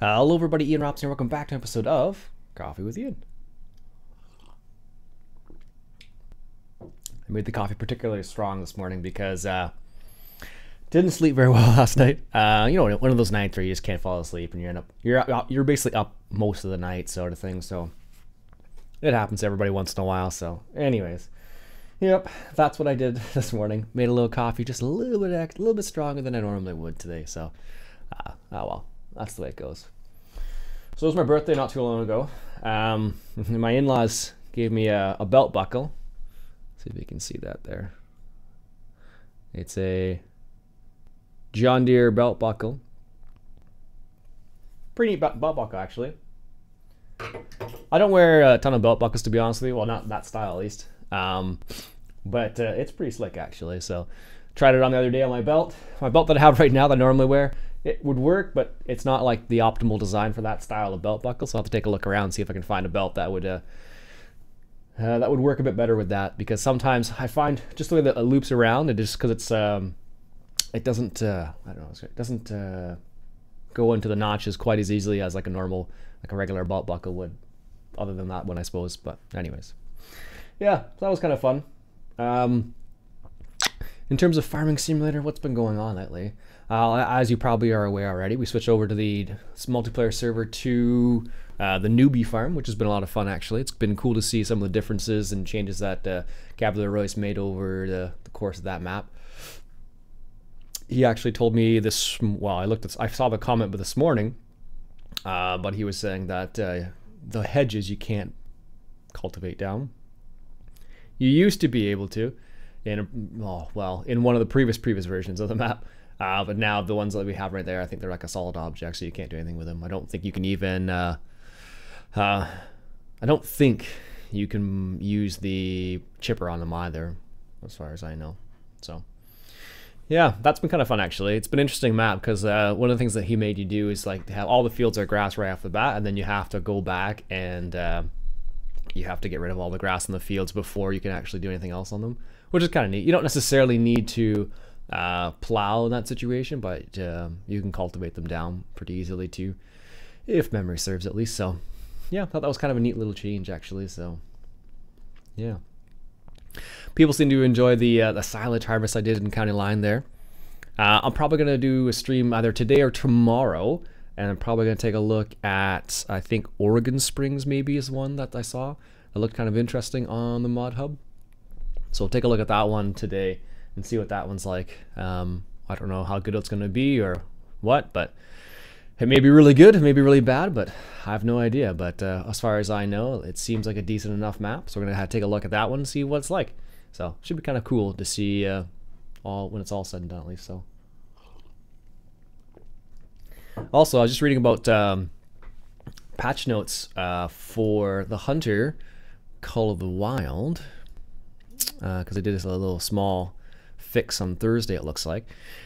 Hello everybody, Ian Robson here. Welcome back to an episode of Coffee with Ian. I made the coffee particularly strong this morning because didn't sleep very well last night. You know, one of those nights where you just can't fall asleep and you're basically up most of the night, sort of thing. So it happens to everybody once in a while. So, anyways, yep, that's what I did this morning. Made a little coffee, just a little bit stronger than I normally would today. So, oh well. That's the way it goes. So it was my birthday not too long ago. My in-laws gave me a belt buckle. See if you can see that there. It's a John Deere belt buckle. Pretty neat belt buckle, actually. I don't wear a ton of belt buckles, to be honest with you. Well, not that style, at least. But it's pretty slick, actually. So tried it on the other day on my belt. My belt that I have right now that I normally wear. It would work, but it's not like the optimal design for that style of belt buckle. So I'll have to take a look around and see if I can find a belt that would work a bit better with that. Because sometimes I find just the way that it loops around, it just because it's it doesn't I don't know, it doesn't go into the notches quite as easily as like a regular belt buckle would. Other than that one, I suppose. But anyways, yeah, so that was kind of fun. In terms of Farming Simulator, what's been going on lately? As you probably are aware already, we switched over to the multiplayer server to the newbie farm, which has been a lot of fun, actually. It's been cool to see some of the differences and changes that Gabriel Royce made over the course of that map. He actually told me this, well, I saw the comment this morning, but he was saying that the hedges you can't cultivate down. You used to be able to in one of the previous versions of the map. But now the ones that we have right there, I think they're like a solid object, so you can't do anything with them. I don't think you can even, I don't think you can use the chipper on them either, as far as I know. So, yeah, that's been kind of fun, actually. It's been an interesting map, because one of the things that he made you do is like to have all the fields are grass right off the bat, and then you have to go back and you have to get rid of all the grass in the fields before you can actually do anything else on them, which is kind of neat. You don't necessarily need to plow in that situation, but you can cultivate them down pretty easily too, if memory serves at least. So yeah, I thought that was kind of a neat little change, actually. So yeah, people seem to enjoy the silage harvest I did in County Line there. I'm probably gonna do a stream either today or tomorrow, and I'm probably gonna take a look at, I think Oregon Springs maybe is one that I saw that looked kind of interesting on the mod hub. So I'll take a look at that one today and see what that one's like. I don't know how good it's going to be or what, but it may be really good, it may be really bad, but I have no idea. But as far as I know, it seems like a decent enough map, so we're going to have to take a look at that one and see what it's like. So it should be kind of cool to see when it's all said and done, at least. So also, I was just reading about patch notes for the Hunter Call of the Wild, because I did this a little small fix on Thursday, it looks like.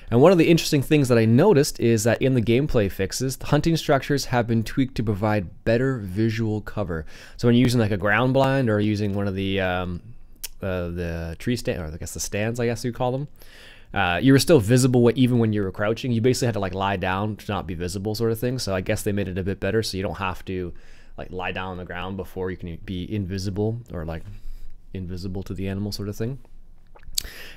And one of the interesting things that I noticed is that in the gameplay fixes, the hunting structures have been tweaked to provide better visual cover. So when you're using like a ground blind or using one of the tree stand, or I guess the stands, I guess you call them, you were still visible even when you were crouching. You basically had to like lie down to not be visible, sort of thing. So I guess they made it a bit better, so you don't have to like lie down on the ground before you can be invisible, or like invisible to the animal, sort of thing.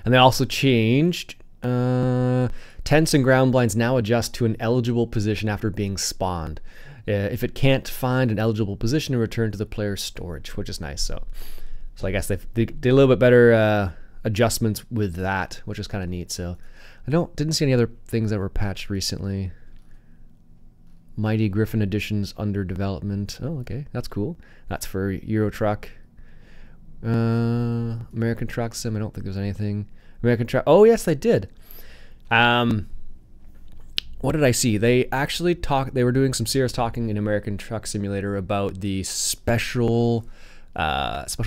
And they also changed tents and ground blinds now adjust to an eligible position after being spawned. If it can't find an eligible position, to return to the player's storage, which is nice. So I guess they did a little bit better adjustments with that, which is kind of neat. So I didn't see any other things that were patched recently. Mighty Griffin editions under development. Oh, okay, that's cool. That's for Euro Truck. American Truck Sim, I don't think there's anything. American Truck, oh yes, they did. What did I see? They actually they were doing some serious talking in American Truck Simulator about the special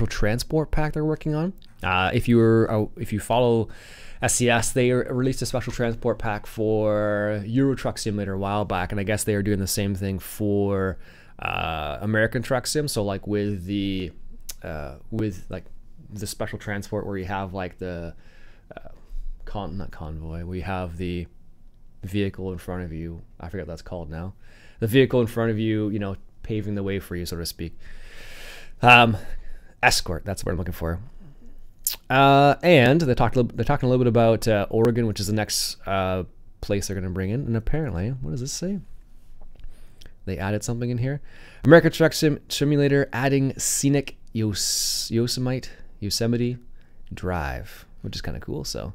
transport pack they're working on. If you follow SCS, they released a special transport pack for Euro Truck Simulator a while back, and I guess they are doing the same thing for American Truck Sim. So like with like the special transport where you have like the not convoy, we have the vehicle in front of you. I forget what that's called now. The vehicle in front of you, you know, paving the way for you, so to speak. Escort, that's what I'm looking for. And they're talking a little bit about Oregon, which is the next place they're going to bring in. And apparently, what does this say? They added something in here. American Truck Simulator adding scenic Yosemite Drive, which is kind of cool. So,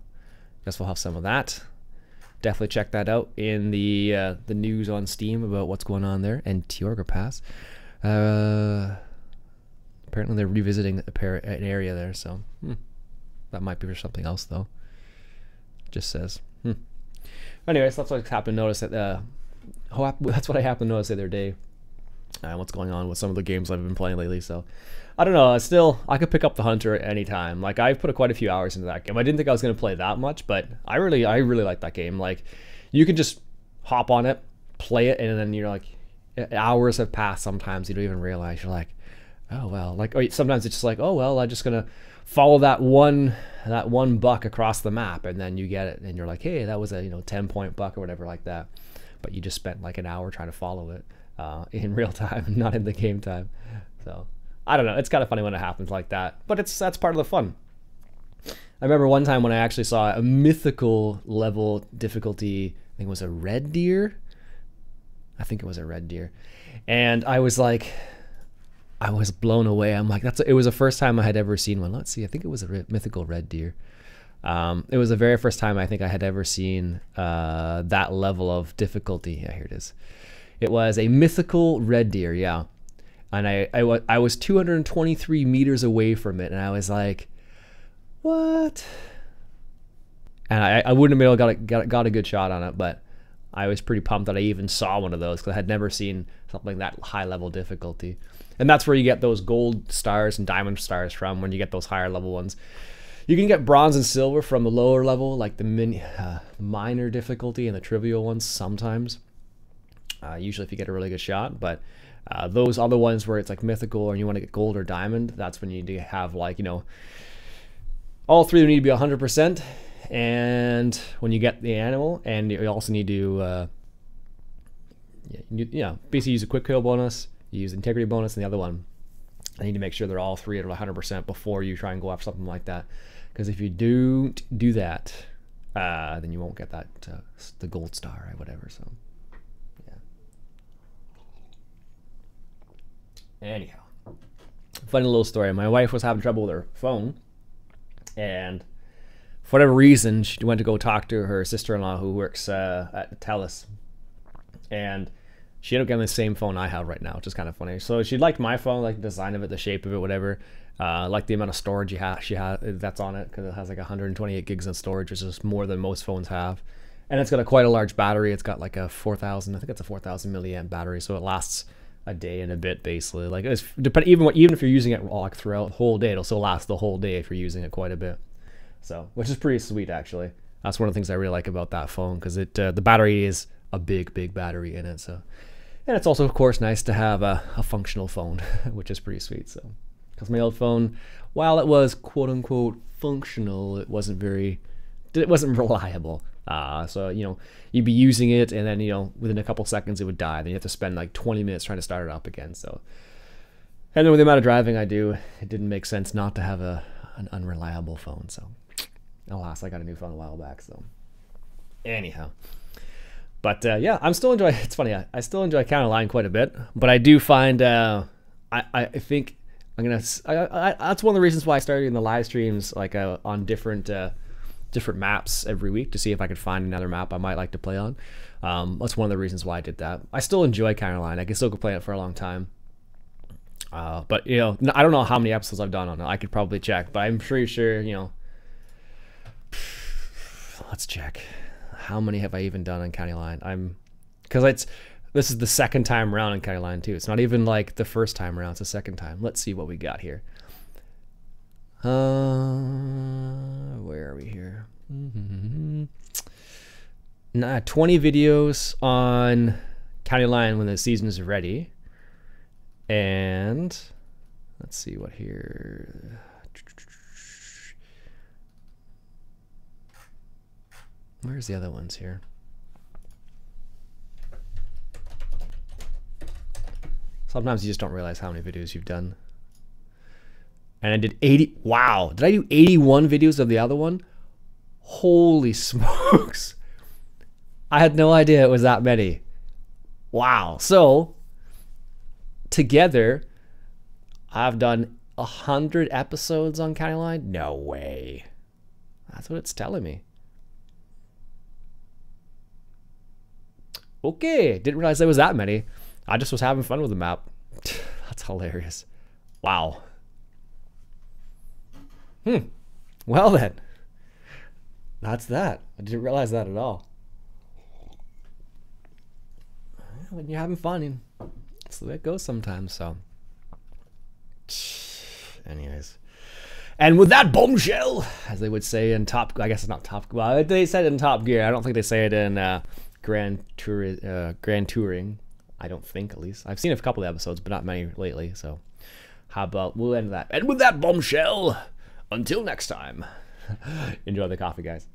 guess we'll have some of that. Definitely check that out in the news on Steam about what's going on there. And Tioga Pass. Apparently they're revisiting an area there, so that might be for something else though. Just says. Anyways, that's what I happened to notice that's what I happened to notice the other day. What's going on with some of the games I've been playing lately? So I don't know. I could pick up the Hunter at any time. Like I've put quite a few hours into that game. I didn't think I was going to play that much, but I really like that game. Like you can just hop on it, play it, and then you're like, hours have passed. Sometimes you don't even realize. You're like, oh well. Like or sometimes it's just like, oh well, I'm just gonna follow that one buck across the map, and then you get it, and you're like, hey, that was a 10-point buck or whatever like that. But you just spent like an hour trying to follow it in real time, not in the game time. So I don't know. It's kind of funny when it happens like that, but that's part of the fun. I remember one time when I actually saw a mythical level difficulty. I think it was a red deer. And I was like, I was blown away. I'm like, it was the first time I had ever seen one. Let's see, I think it was a mythical red deer. It was the very first time I think I had ever seen that level of difficulty. Yeah, here it is. It was a mythical red deer, yeah. And I was 223 meters away from it, and I was like, what? And I wouldn't have been able to got a good shot on it, but I was pretty pumped that I even saw one of those because I had never seen something that high level difficulty. And that's where you get those gold stars and diamond stars from, when you get those higher level ones. You can get bronze and silver from the lower level, like the minor difficulty and the trivial ones sometimes. Usually if you get a really good shot, but those other ones where it's like mythical and you want to get gold or diamond, that's when you need to have like, all three need to be 100%. And when you get the animal, and you also need to basically use a quick kill bonus, you use integrity bonus, and the other one, I need to make sure they're all three at 100% before you try and go after something like that. Because if you don't do that, then you won't get that the gold star or whatever. So yeah. Anyhow, funny little story. My wife was having trouble with her phone, and for whatever reason, she went to go talk to her sister-in-law who works at TELUS, and she ended up getting the same phone I have right now, which is kind of funny. So she liked my phone, like the design of it, the shape of it, whatever. Like the amount of storage that's on it, because it has like 128 gigs of storage, which is more than most phones have. And it's got quite a large battery. It's got like a 4,000, I think it's a 4,000 milliamp battery, so it lasts a day and a bit basically. Like it's even if you're using it like throughout the whole day, it'll still last the whole day if you're using it quite a bit. So, which is pretty sweet actually. That's one of the things I really like about that phone, because the battery is a big battery in it. So, and it's also of course nice to have a functional phone, which is pretty sweet. So, because my old phone, while it was quote unquote functional, it wasn't reliable. So you'd be using it, and then within a couple seconds it would die. Then you have to spend like 20 minutes trying to start it up again. So, and then with the amount of driving I do, it didn't make sense not to have an unreliable phone. So, alas, I got a new phone a while back. So, anyhow, but yeah, I'm still enjoying. It's funny, I still enjoy Counterline quite a bit, but I do find I think I'm gonna. That's one of the reasons why I started doing the live streams like on different maps every week, to see if I could find another map I might like to play on. That's one of the reasons why I did that. I still enjoy Counterline. I can still play it for a long time. But I don't know how many episodes I've done on it. I could probably check, but I'm pretty sure, let's check. How many have I even done on Counterline? Because this is the second time around in Counterline too. It's not even like the first time around, it's the second time. Let's see what we got here. Where are we here? 20 videos on Counterline when the season is ready. And let's see what here. Where's the other ones here? Sometimes you just don't realize how many videos you've done. And I did 80. Wow. Did I do 81 videos of the other one? Holy smokes. I had no idea it was that many. Wow. So, together, I've done 100 episodes on County Line? No way. That's what it's telling me. Okay. Didn't realize there was that many. I just was having fun with the map. That's hilarious. Wow. Well then. That's that. I didn't realize that at all. When you're having fun, that's the way it goes sometimes, so. Anyways. And with that bombshell, as they would say in Top, I guess it's not Top, well, they said it in Top Gear. I don't think they say it in Grand Touring. I don't think, at least. I've seen a couple of episodes, but not many lately, so. How about we'll end that. And with that bombshell, until next time, enjoy the coffee, guys.